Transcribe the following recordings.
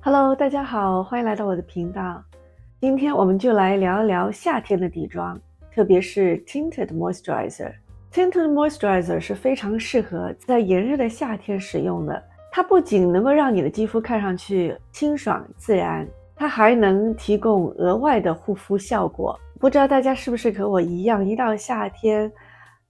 Hello，大家好，欢迎来到我的频道。今天我们就来聊一聊夏天的底妆，特别是 Tinted Moisturizer。Tinted Moisturizer 是非常适合在炎热的夏天使用的。它不仅能够让你的肌肤看上去清爽自然，它还能提供额外的护肤效果。不知道大家是不是和我一样，一到夏天，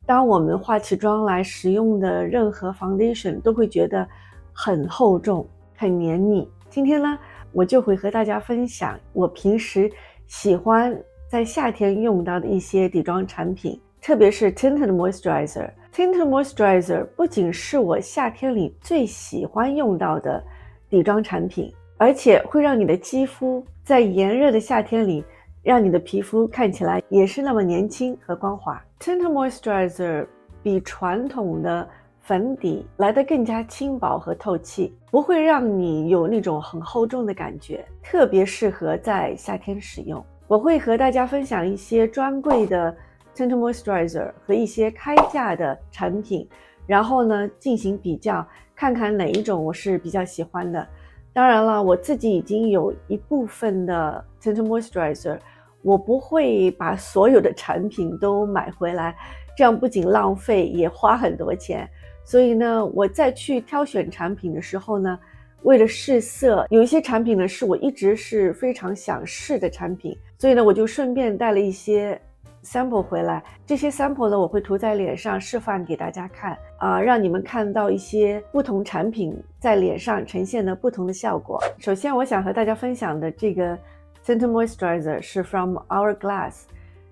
当我们化起妆来使用的任何 foundation 都会觉得很厚重、很黏腻。今天呢，我就会和大家分享我平时喜欢在夏天用到的一些底妆产品，特别是 Tinted Moisturizer。Tinted Moisturizer 不仅是我夏天里最喜欢用到的底妆产品，而且会让你的肌肤在炎热的夏天里，让你的皮肤看起来也是那么年轻和光滑。Tinted Moisturizer 比传统的粉底来得更加轻薄和透气，不会让你有那种很厚重的感觉，特别适合在夏天使用。我会和大家分享一些专柜的 Tinted Moisturizer 和一些开价的产品，然后呢进行比较，看看哪一种我是比较喜欢的。当然了，我自己已经有一部分的 Tinted Moisturizer， 我不会把所有的产品都买回来，这样不仅浪费，也花很多钱。所以呢，我在去挑选产品的时候呢，为了试色，有一些产品呢是我一直是非常想试的产品，所以呢，我就顺便带了一些 sample 回来。这些 sample 呢，我会涂在脸上示范给大家看，让你们看到一些不同产品在脸上呈现的不同的效果。首先，我想和大家分享的这个 Tinted Moisturizer 是 from Hourglass。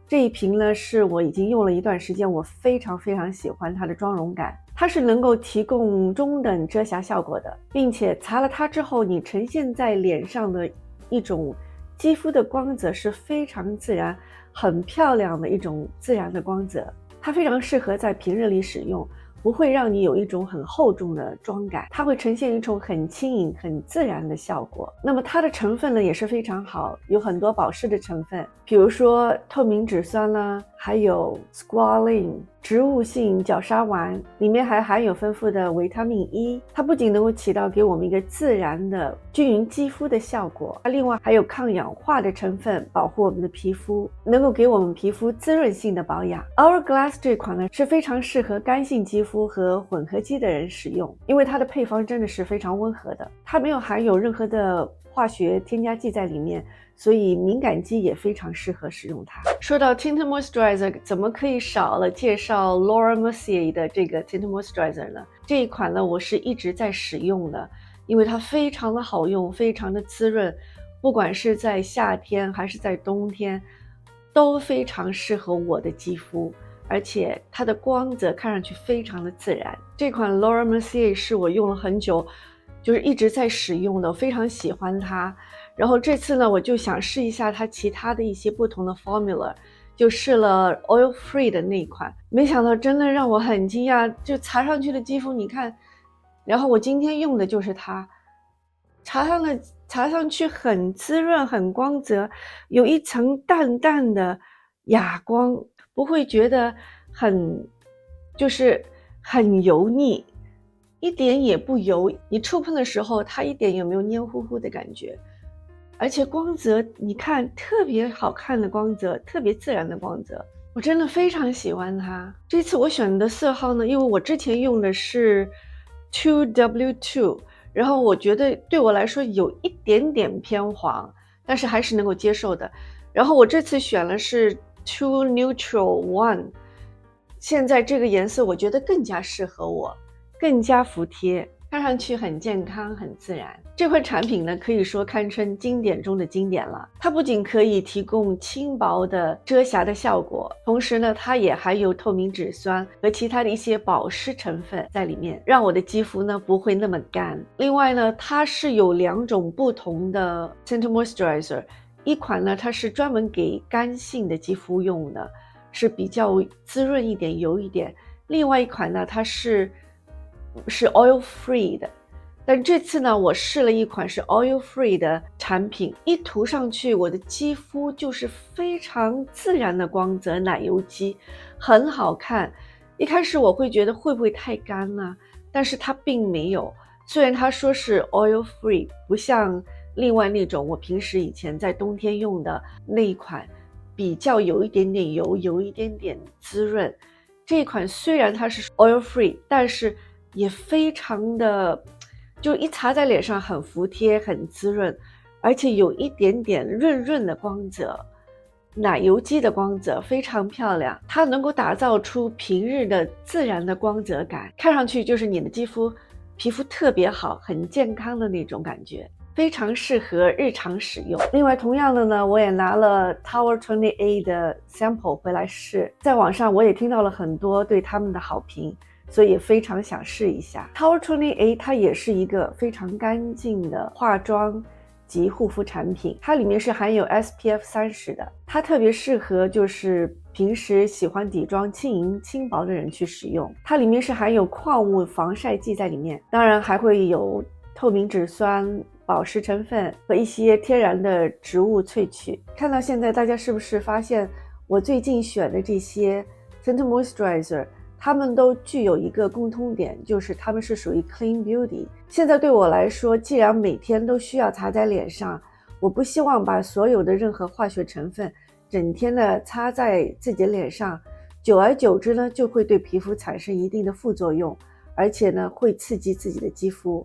这一瓶呢是我已经用了一段时间，我非常喜欢它的妆容感。它是能够提供中等遮瑕效果的，并且擦了它之后，你呈现在脸上的一种肌肤的光泽是非常自然、很漂亮的一种自然的光泽。它非常适合在平日里使用，不会让你有一种很厚重的妆感，它会呈现一种很轻盈、很自然的效果。那么它的成分呢也是非常好，有很多保湿的成分，比如说透明质酸啦，还有 squalene 植物性角鲨烷，里面还含有丰富的维他命 E， 它不仅能够起到给我们一个自然的均匀肌肤的效果，它另外还有抗氧化的成分，保护我们的皮肤，能够给我们皮肤滋润性的保养。Hourglass 这款呢是非常适合干性肌肤和混合肌的人使用，因为它的配方真的是非常温和的，它没有含有任何的化学添加剂在里面，所以敏感肌也非常适合使用它。说到 Tinted Moisturizer， 怎么可以少了介绍 Laura Mercier 的这个 Tinted Moisturizer 呢？这一款呢，我是一直在使用的，因为它非常的好用，非常的滋润，不管是在夏天还是在冬天，都非常适合我的肌肤，而且它的光泽看上去非常的自然。这款 Laura Mercier 是我用了很久，就是一直在使用的，我非常喜欢它。然后这次呢，我就想试一下它其他的一些不同的 formula， 就试了 oil free 的那一款，没想到真的让我很惊讶，就擦上去的肌肤你看，然后我今天用的就是它，擦上去很滋润很光泽，有一层淡淡的哑光，不会觉得就是很油腻，一点也不油，你触碰的时候它一点也没有黏糊糊的感觉，而且光泽你看特别好看的光泽，特别自然的光泽，我真的非常喜欢它。这次我选的色号呢，因为我之前用的是 2W2， 然后我觉得对我来说有一点点偏黄，但是还是能够接受的。然后我这次选的是 2Neutral1， 现在这个颜色我觉得更加适合我，更加服帖，看上去很健康很自然。这款产品呢，可以说堪称经典中的经典了。它不仅可以提供轻薄的遮瑕的效果，同时呢，它也含有透明质酸和其他的一些保湿成分在里面，让我的肌肤呢不会那么干。另外呢，它是有2种不同的 Tinted Moisturizer， 一款呢它是专门给干性的肌肤用的，是比较滋润一点油一点，另外一款呢它是 oil free 的。但这次呢，我试了一款是 oil free 的产品，一涂上去我的肌肤就是非常自然的光泽，奶油肌很好看。一开始我会觉得会不会太干呢？但是它并没有，虽然它说是 oil free， 不像另外那种我平时以前在冬天用的那一款，比较有一点点油，有一点点滋润。这一款虽然它是 oil free， 但是也非常的，就一擦在脸上很服帖，很滋润，而且有一点点润润的光泽，奶油肌的光泽非常漂亮。它能够打造出平日的自然的光泽感，看上去就是你的皮肤特别好，很健康的那种感觉，非常适合日常使用。另外同样的呢，我也拿了 Tower 20A 的 sample 回来试，在网上我也听到了很多对他们的好评，所以也非常想试一下。Tower 20A 它也是一个非常干净的化妆及护肤产品，它里面是含有 SPF 30的，它特别适合就是平时喜欢底妆轻盈轻薄的人去使用。它里面是含有矿物防晒剂在里面，当然还会有透明质酸、保湿成分和一些天然的植物萃取。看到现在大家是不是发现我最近选的这些 Tinted Moisturizer它们都具有一个共通点，就是它们是属于 Clean Beauty。 现在对我来说，既然每天都需要擦在脸上，我不希望把所有的任何化学成分整天的擦在自己的脸上，久而久之呢，就会对皮肤产生一定的副作用，而且呢，会刺激自己的肌肤。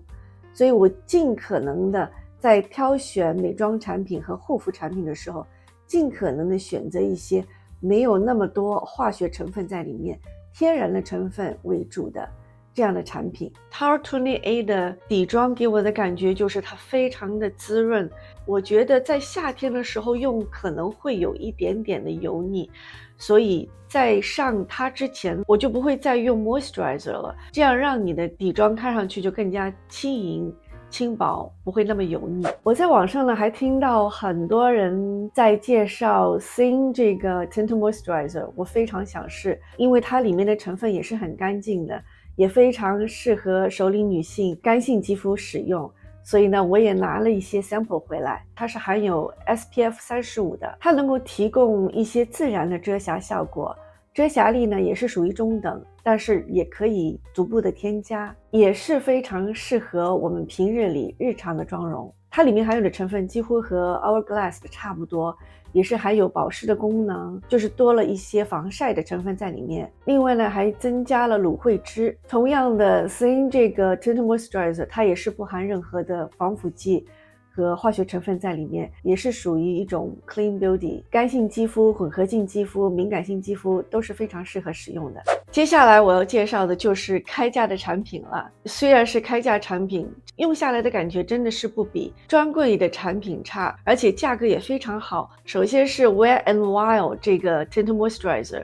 所以我尽可能的在挑选美妆产品和护肤产品的时候，尽可能的选择一些没有那么多化学成分在里面，天然的成分为主的这样的产品。 Tower 20A 的底妆给我的感觉就是它非常的滋润，我觉得在夏天的时候用可能会有一点点的油腻，所以在上它之前我就不会再用 moisturizer 了，这样让你的底妆看上去就更加轻盈轻薄，不会那么油腻。我在网上呢还听到很多人在介绍 Sing 这个 Tinted Moisturizer， 我非常想试，因为它里面的成分也是很干净的，也非常适合熟龄女性干性肌肤使用，所以呢我也拿了一些 sample 回来。它是含有 SPF 35的，它能够提供一些自然的遮瑕效果，遮瑕力呢也是属于中等，但是也可以逐步的添加，也是非常适合我们平日里日常的妆容。它里面含有的成分几乎和 Hourglass 的差不多，也是含有保湿的功能，就是多了一些防晒的成分在里面。另外呢还增加了芦荟汁。同样的 Sing 这个 Tinted Moisturizer 它也是不含任何的防腐剂和化学成分在里面，也是属于一种 Clean Beauty， 干性肌肤、混合性肌肤、敏感性肌肤都是非常适合使用的。接下来我要介绍的就是开价的产品了。虽然是开价产品，用下来的感觉真的是不比专柜的产品差，而且价格也非常好。首先是 Wet n Wild 这个 Tinted Moisturizer，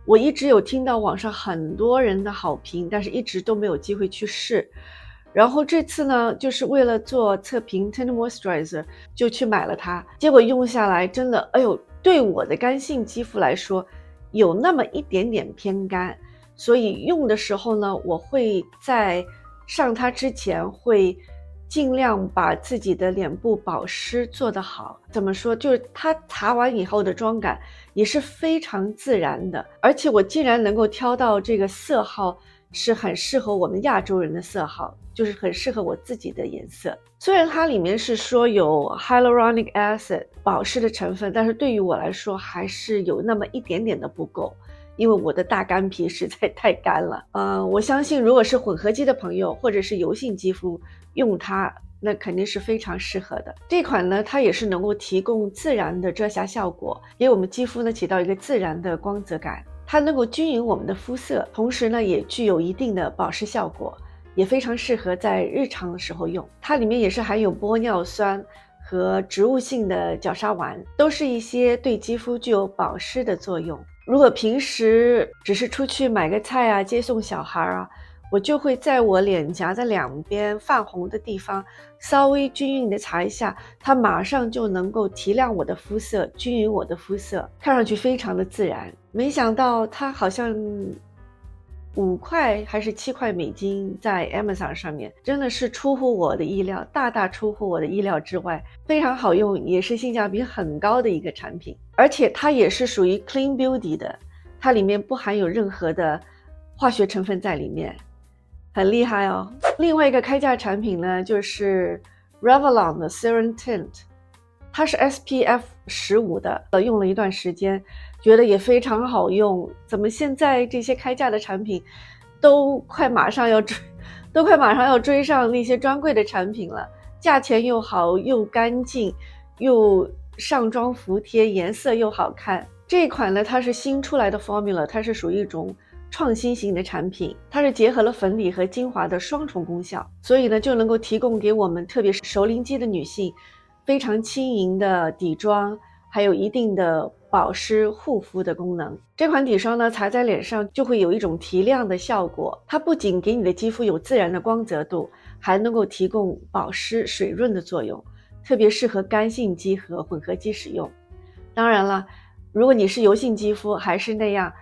我一直有听到网上很多人的好评，但是一直都没有机会去试。然后这次呢，就是为了做测评 Tinted Moisturizer 就去买了它，结果用下来真的，哎呦，对我的干性肌肤来说有那么一点点偏干，所以用的时候呢，我会在上它之前会尽量把自己的脸部保湿做得好。怎么说，就是它擦完以后的妆感也是非常自然的，而且我竟然能够挑到这个色号是很适合我们亚洲人的色号，就是很适合我自己的颜色。虽然它里面是说有 hyaluronic acid 保湿的成分，但是对于我来说还是有那么一点点的不够，因为我的大干皮实在太干了。我相信如果是混合肌的朋友或者是油性肌肤用它，那肯定是非常适合的。这款呢，它也是能够提供自然的遮瑕效果，给我们肌肤呢起到一个自然的光泽感。它能够均匀我们的肤色，同时呢也具有一定的保湿效果，也非常适合在日常的时候用。它里面也是含有玻尿酸和植物性的角鲨烷，都是一些对肌肤具有保湿的作用。如果平时只是出去买个菜啊，接送小孩啊，我就会在我脸颊的两边泛红的地方稍微均匀的擦一下，它马上就能够提亮我的肤色，均匀我的肤色，看上去非常的自然。没想到它好像5块还是7块美金在 Amazon 上面，真的是出乎我的意料，大大出乎我的意料之外，非常好用，也是性价比很高的一个产品。而且它也是属于 Clean Beauty 的，它里面不含有任何的化学成分在里面，很厉害哦。另外一个开价产品呢，就是 Revlon 的 Serum Tint， 它是 SPF 15的，用了一段时间，觉得也非常好用。怎么现在这些开价的产品都快马上要追上那些专柜的产品了，价钱又好，又干净，又上妆服帖，颜色又好看。这一款呢，它是新出来的 formula， 它是属于一种创新型的产品，它是结合了粉底和精华的双重功效，所以呢就能够提供给我们特别是熟龄肌的女性非常轻盈的底妆，还有一定的保湿护肤的功能。这款底霜呢擦在脸上就会有一种提亮的效果，它不仅给你的肌肤有自然的光泽度，还能够提供保湿水润的作用，特别适合干性肌和混合肌使用。当然了，如果你是油性肌肤，还是那样，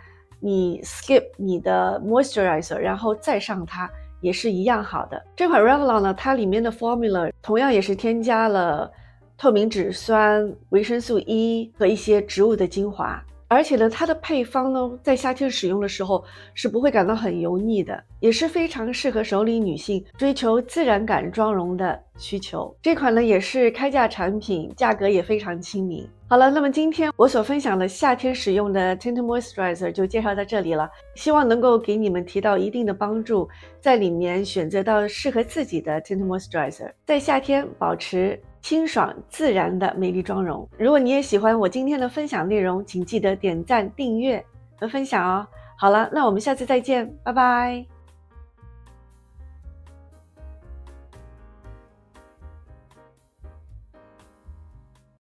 你 skip 你的 moisturizer 然后再上它也是一样好的。这款 Revlon 呢，它里面的 formula 同样也是添加了透明质酸、维生素 E 和一些植物的精华，而且呢它的配方呢在夏天使用的时候是不会感到很油腻的，也是非常适合熟龄女性追求自然感妆容的需求。这款呢也是开价产品，价格也非常亲民。好了，那么今天我所分享的夏天使用的 Tint Moisturizer 就介绍到这里了，希望能够给你们提到一定的帮助，在里面选择到适合自己的 Tint Moisturizer， 在夏天保持清爽自然的美丽妆容。如果你也喜欢我今天的分享内容，请记得点赞、订阅和分享哦。好了，那我们下次再见，拜拜。